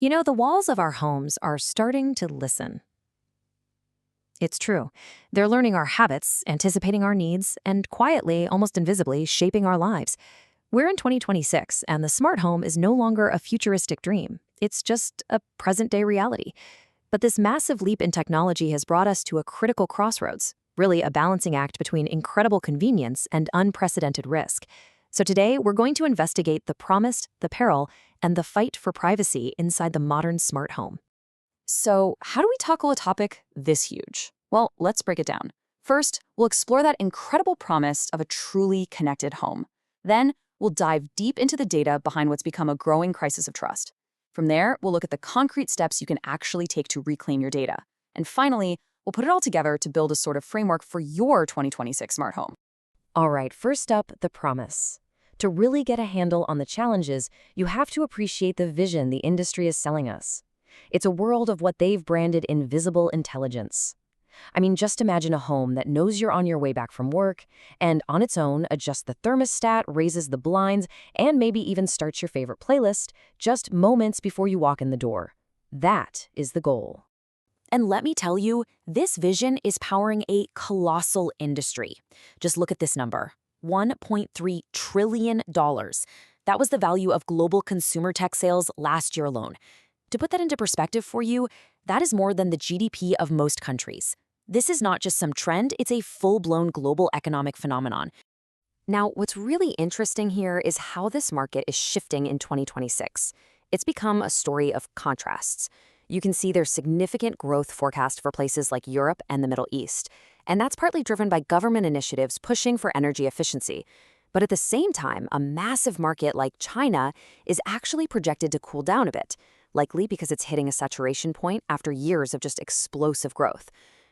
You know, the walls of our homes are starting to listen. It's true. They're learning our habits, anticipating our needs, and quietly, almost invisibly, shaping our lives. We're in 2026, and the smart home is no longer a futuristic dream. It's just a present-day reality. But this massive leap in technology has brought us to a critical crossroads, really a balancing act between incredible convenience and unprecedented risk. So today, we're going to investigate the promise, the peril, and the fight for privacy inside the modern smart home. So, how do we tackle a topic this huge? Well, let's break it down. First, we'll explore that incredible promise of a truly connected home. Then, we'll dive deep into the data behind what's become a growing crisis of trust. From there, we'll look at the concrete steps you can actually take to reclaim your data. And finally, we'll put it all together to build a sort of framework for your 2026 smart home. All right, first up, the promise. To really get a handle on the challenges, you have to appreciate the vision the industry is selling us. It's a world of what they've branded invisible intelligence. I mean, just imagine a home that knows you're on your way back from work and on its own adjusts the thermostat, raises the blinds, and maybe even starts your favorite playlist just moments before you walk in the door. That is the goal. And let me tell you, this vision is powering a colossal industry. Just look at this number, $1.3 trillion. That was the value of global consumer tech sales last year alone. To put that into perspective for you, that is more than the GDP of most countries. This is not just some trend, it's a full-blown global economic phenomenon. Now, what's really interesting here is how this market is shifting in 2026. It's become a story of contrasts. You can see there's significant growth forecast for places like Europe and the Middle East, and that's partly driven by government initiatives pushing for energy efficiency. But at the same time, a massive market like China is actually projected to cool down a bit, likely because it's hitting a saturation point after years of just explosive growth.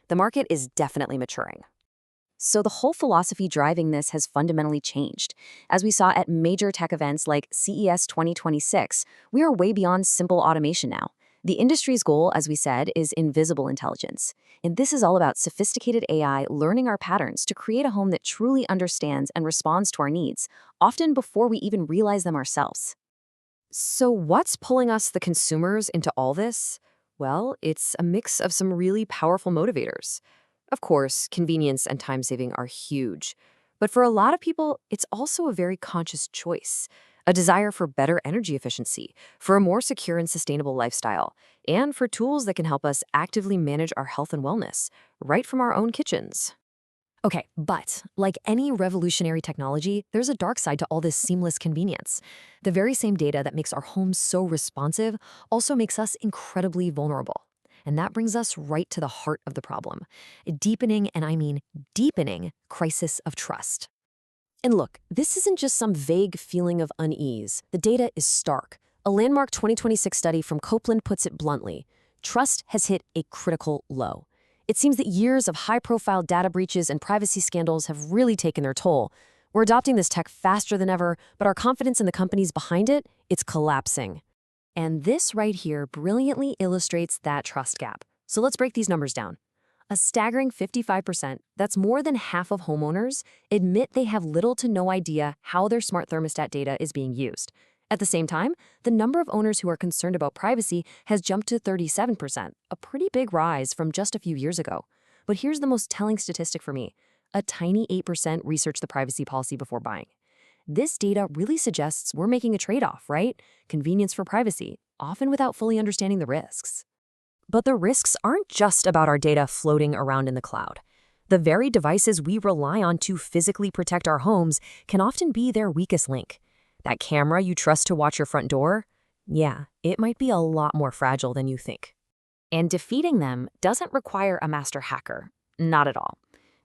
The market is definitely maturing. So the whole philosophy driving this has fundamentally changed. As we saw at major tech events like CES 2026, we are way beyond simple automation now. The industry's goal, as we said, is invisible intelligence. And this is all about sophisticated AI learning our patterns to create a home that truly understands and responds to our needs, often before we even realize them ourselves. So what's pulling us, the consumers, into all this? Well, it's a mix of some really powerful motivators. Of course, convenience and time saving are huge. But for a lot of people, it's also a very conscious choice. A desire for better energy efficiency, for a more secure and sustainable lifestyle, and for tools that can help us actively manage our health and wellness, right from our own kitchens. Okay, but like any revolutionary technology, there's a dark side to all this seamless convenience. The very same data that makes our homes so responsive also makes us incredibly vulnerable. And that brings us right to the heart of the problem, a deepening, and I mean deepening, crisis of trust. And look, this isn't just some vague feeling of unease. The data is stark. A landmark 2026 study from Copeland puts it bluntly. Trust has hit a critical low. It seems that years of high-profile data breaches and privacy scandals have really taken their toll. We're adopting this tech faster than ever, but our confidence in the companies behind it, it's collapsing. And this right here brilliantly illustrates that trust gap. So let's break these numbers down. A staggering 55%, that's more than half of homeowners, admit they have little to no idea how their smart thermostat data is being used. At the same time, the number of owners who are concerned about privacy has jumped to 37%, a pretty big rise from just a few years ago. But here's the most telling statistic for me. A tiny 8% research the privacy policy before buying. This data really suggests we're making a trade-off, right? Convenience for privacy, often without fully understanding the risks. But the risks aren't just about our data floating around in the cloud. The very devices we rely on to physically protect our homes can often be their weakest link. That camera you trust to watch your front door? Yeah, it might be a lot more fragile than you think. And defeating them doesn't require a master hacker. Not at all.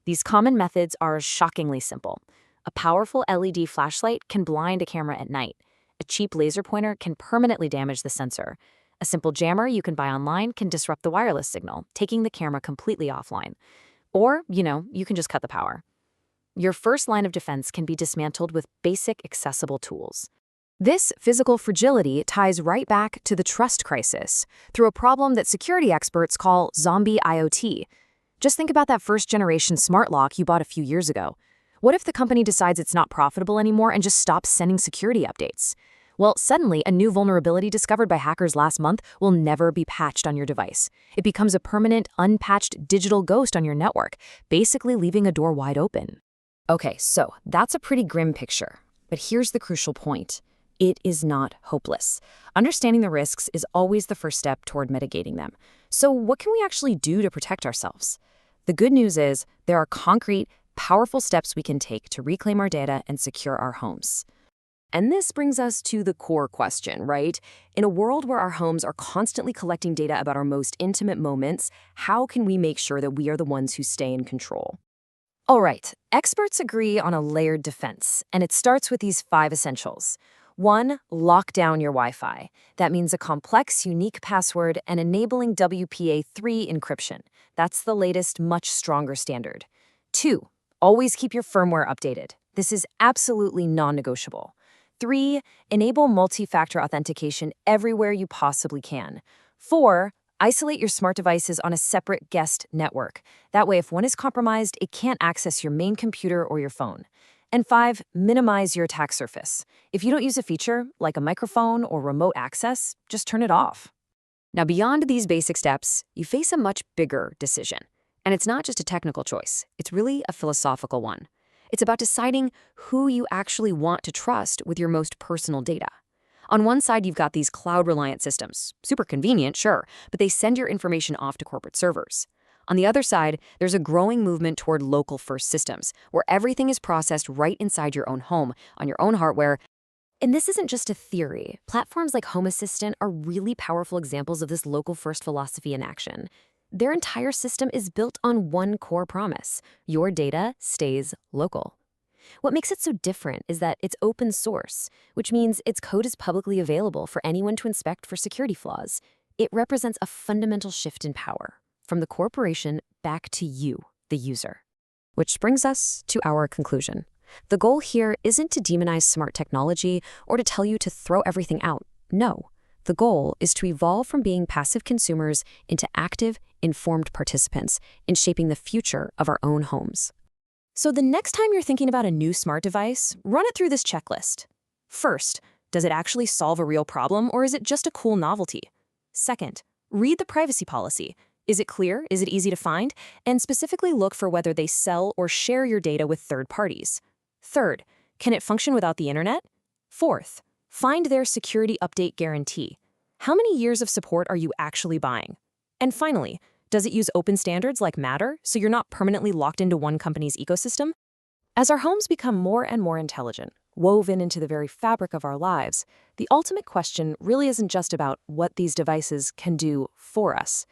These common methods are shockingly simple. A powerful LED flashlight can blind a camera at night. A cheap laser pointer can permanently damage the sensor. A simple jammer you can buy online can disrupt the wireless signal, taking the camera completely offline. Or, you can just cut the power. Your first line of defense can be dismantled with basic, accessible tools. This physical fragility ties right back to the trust crisis through a problem that security experts call zombie IoT. Just think about that first-generation smart lock you bought a few years ago. What if the company decides it's not profitable anymore and just stops sending security updates? Well, suddenly, a new vulnerability discovered by hackers last month will never be patched on your device. It becomes a permanent, unpatched digital ghost on your network, basically leaving a door wide open. Okay, so that's a pretty grim picture. But here's the crucial point. It is not hopeless. Understanding the risks is always the first step toward mitigating them. So what can we actually do to protect ourselves? The good news is there are concrete, powerful steps we can take to reclaim our data and secure our homes. And this brings us to the core question, right? In a world where our homes are constantly collecting data about our most intimate moments, how can we make sure that we are the ones who stay in control? All right, experts agree on a layered defense, and it starts with these 5 essentials. 1, lock down your Wi-Fi. That means a complex, unique password and enabling WPA3 encryption. That's the latest, much stronger standard. 2, always keep your firmware updated. This is absolutely non-negotiable. 3, enable multi-factor authentication everywhere you possibly can. 4, isolate your smart devices on a separate guest network. That way, if one is compromised, it can't access your main computer or your phone. And 5, minimize your attack surface. If you don't use a feature, like a microphone or remote access, just turn it off. Now, beyond these basic steps, you face a much bigger decision. And it's not just a technical choice. It's really a philosophical one. It's about deciding who you actually want to trust with your most personal data. On one side, you've got these cloud-reliant systems. Super convenient, sure, but they send your information off to corporate servers. On the other side, there's a growing movement toward local-first systems, where everything is processed right inside your own home, on your own hardware. And this isn't just a theory. Platforms like Home Assistant are really powerful examples of this local-first philosophy in action. Their entire system is built on one core promise: your data stays local. What makes it so different is that it's open source, which means its code is publicly available for anyone to inspect for security flaws. It represents a fundamental shift in power, from the corporation back to you, the user. Which brings us to our conclusion. The goal here isn't to demonize smart technology or to tell you to throw everything out. No. The goal is to evolve from being passive consumers into active, informed participants in shaping the future of our own homes. So the next time you're thinking about a new smart device, run it through this checklist. First, does it actually solve a real problem, or is it just a cool novelty? Second, read the privacy policy. Is it clear? Is it easy to find? And specifically look for whether they sell or share your data with third parties. Third, can it function without the internet? Fourth, find their security update guarantee. How many years of support are you actually buying? And finally, does it use open standards like Matter, so you're not permanently locked into one company's ecosystem? As our homes become more and more intelligent, woven into the very fabric of our lives, the ultimate question really isn't just about what these devices can do for us.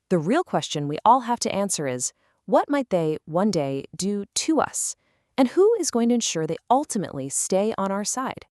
The real question we all have to answer is, what might they one day do to us? And who is going to ensure they ultimately stay on our side?